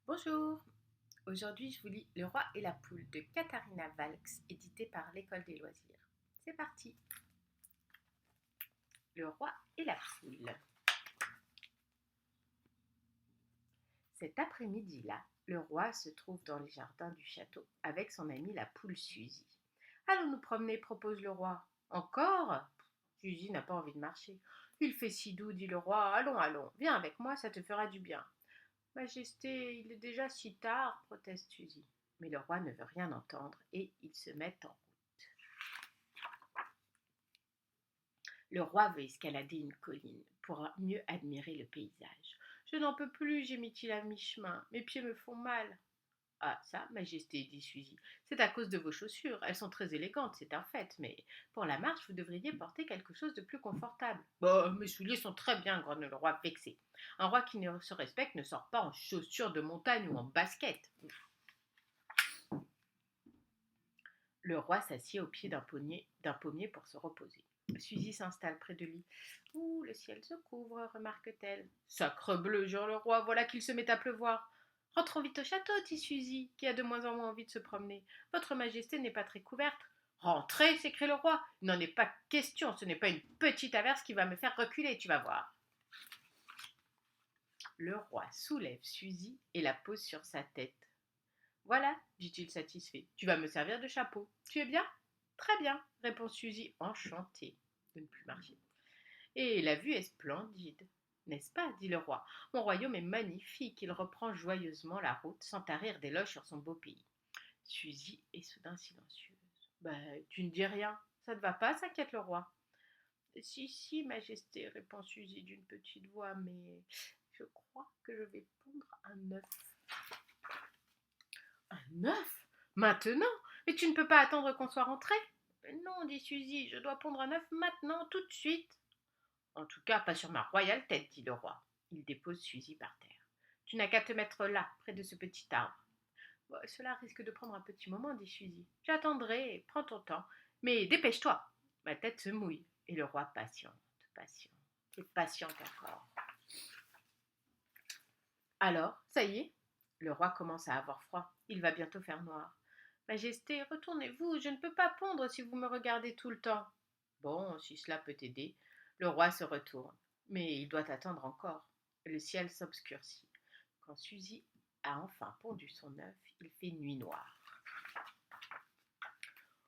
Bonjour, aujourd'hui je vous lis Le roi et la poule de Katharina Valks, édité par l'École des loisirs. C'est parti. Le roi et la poule. Cet après-midi-là, le roi se trouve dans les jardins du château avec son amie la poule Suzy. Allons nous promener, propose le roi. Encore? Suzy n'a pas envie de marcher. Il fait si doux, dit le roi. Allons, allons, viens avec moi, ça te fera du bien. Majesté, il est déjà si tard, proteste Suzy. Mais le roi ne veut rien entendre et ils se mettent en route. Le roi veut escalader une colline pour mieux admirer le paysage. Je n'en peux plus, gémit-il à mi-chemin. Mes pieds me font mal. Ah, ça, Majesté, dit Suzy, c'est à cause de vos chaussures. Elles sont très élégantes, c'est un fait, mais pour la marche, vous devriez porter quelque chose de plus confortable. Bah, mes souliers sont très bien, grogne le roi vexé. Un roi qui ne se respecte ne sort pas en chaussures de montagne ou en basket. Le roi s'assied au pied d'un pommier pour se reposer. Suzy s'installe près de lui. Ouh, le ciel se couvre, remarque-t-elle. Sacrebleu, jure le roi, voilà qu'il se met à pleuvoir. Rentrons vite au château, dit Suzy, qui a de moins en moins envie de se promener. Votre majesté n'est pas très couverte. Rentrez, s'écrie le roi. Il n'en est pas question, ce n'est pas une petite averse qui va me faire reculer, tu vas voir. Le roi soulève Suzy et la pose sur sa tête. Voilà, dit-il satisfait, tu vas me servir de chapeau. Tu es bien? Très bien, répond Suzy, enchantée de ne plus marcher. Et la vue est splendide, n'est-ce pas? Dit le roi. Mon royaume est magnifique. Il reprend joyeusement la route sans tarir d'éloges sur son beau pays. Suzy est soudain silencieuse. Tu ne dis rien. Ça ne va pas, s'inquiète le roi. Si, si, majesté, répond Suzy d'une petite voix, mais je crois que je vais pondre un œuf. Un œuf? Maintenant? Mais tu ne peux pas attendre qu'on soit rentré? Non, dit Suzy, je dois pondre un œuf maintenant, tout de suite. En tout cas, pas sur ma royale tête, dit le roi. Il dépose Suzy par terre. Tu n'as qu'à te mettre là, près de ce petit arbre. Cela risque de prendre un petit moment, dit Suzy. J'attendrai, prends ton temps. Mais dépêche-toi. Ma tête se mouille. Et le roi patiente, patiente, et patiente encore. Alors, ça y est, le roi commence à avoir froid. Il va bientôt faire noir. Majesté, retournez-vous, je ne peux pas pondre si vous me regardez tout le temps. Bon, si cela peut t'aider. Le roi se retourne, mais il doit attendre encore. Le ciel s'obscurcit. Quand Suzy a enfin pondu son œuf, il fait nuit noire.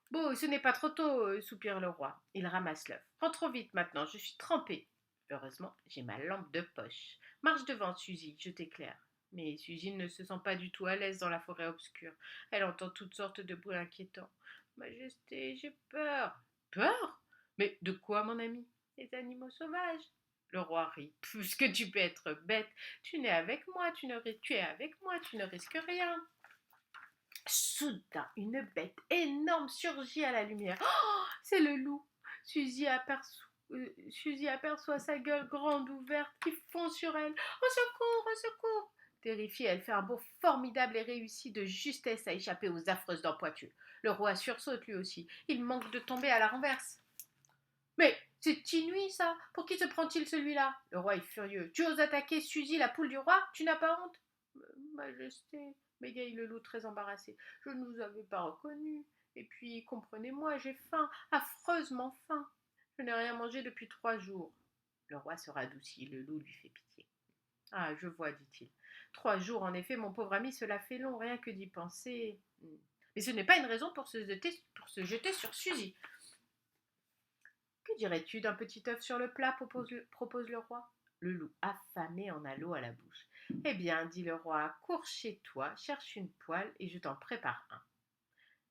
Bon, ce n'est pas trop tôt, soupire le roi. Il ramasse l'œuf. Rentre vite maintenant, je suis trempé. Heureusement, j'ai ma lampe de poche. Marche devant, Suzy, je t'éclaire. Mais Suzy ne se sent pas du tout à l'aise dans la forêt obscure. Elle entend toutes sortes de bruits inquiétants. Majesté, j'ai peur. Peur? Mais de quoi, mon ami? Les animaux sauvages. Le roi rit. Puisque tu peux être bête, tu es avec moi, tu es avec moi, tu ne risques rien. Soudain, une bête énorme surgit à la lumière. Oh, c'est le loup. Suzy aperçoit sa gueule grande ouverte qui fond sur elle. Au secours, au secours. Terrifiée, elle fait un bond formidable et réussit de justesse à échapper aux affreuses dents pointues. Le roi sursaute lui aussi. Il manque de tomber à la renverse. Mais c'est inouï ça. Pour qui se prend-il celui-là? Le roi est furieux. Tu oses attaquer Suzy, la poule du roi? Tu n'as pas honte? Majesté, bégaye le loup très embarrassé, je ne vous avais pas reconnu. Et puis, comprenez-moi, j'ai faim, affreusement faim. Je n'ai rien mangé depuis 3 jours. Le roi se radoucit, le loup lui fait pitié. Ah, je vois, dit-il. 3 jours, en effet, mon pauvre ami, cela fait long, rien que d'y penser. Mais ce n'est pas une raison pour se jeter sur Suzy. Que dirais-tu d'un petit œuf sur le plat, propose le roi. Le loup, affamé, en a l'eau à la bouche. Eh bien, dit le roi, cours chez toi, cherche une poêle et je t'en prépare un.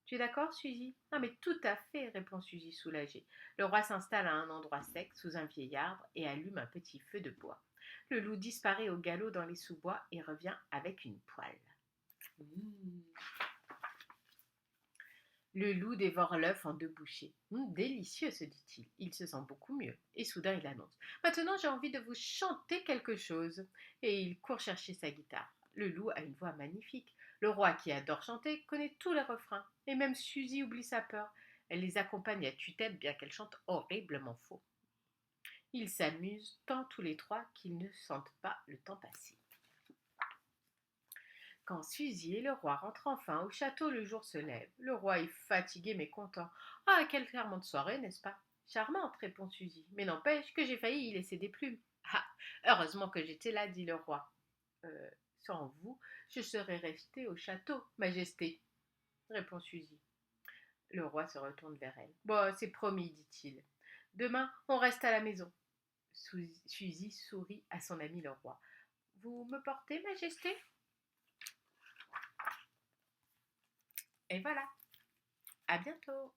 Tu es d'accord, Suzy? Ah, mais tout à fait, répond Suzy soulagée. Le roi s'installe à un endroit sec, sous un vieil arbre, et allume un petit feu de bois. Le loup disparaît au galop dans les sous-bois et revient avec une poêle. Mmh. Le loup dévore l'œuf en 2 bouchées. Délicieux, se dit-il. Il se sent beaucoup mieux. Et soudain, il annonce. Maintenant, j'ai envie de vous chanter quelque chose. Et il court chercher sa guitare. Le loup a une voix magnifique. Le roi, qui adore chanter, connaît tous les refrains. Et même Suzy oublie sa peur. Elle les accompagne à tue-tête, bien qu'elle chante horriblement faux. Ils s'amusent tant tous les trois qu'ils ne sentent pas le temps passer. Quand Suzy et le roi rentrent enfin au château, le jour se lève. Le roi est fatigué mais content. Ah, quelle charmante soirée, n'est-ce pas? Charmante, répond Suzy. Mais n'empêche que j'ai failli y laisser des plumes. Ah, heureusement que j'étais là, dit le roi. Euh, Sans vous, je serais resté au château, Majesté, répond Suzy. Le roi se retourne vers elle. Bon, c'est promis, dit-il. Demain, on reste à la maison. Suzy sourit à son ami le roi. Vous me portez, Majesté? Et voilà. À bientôt.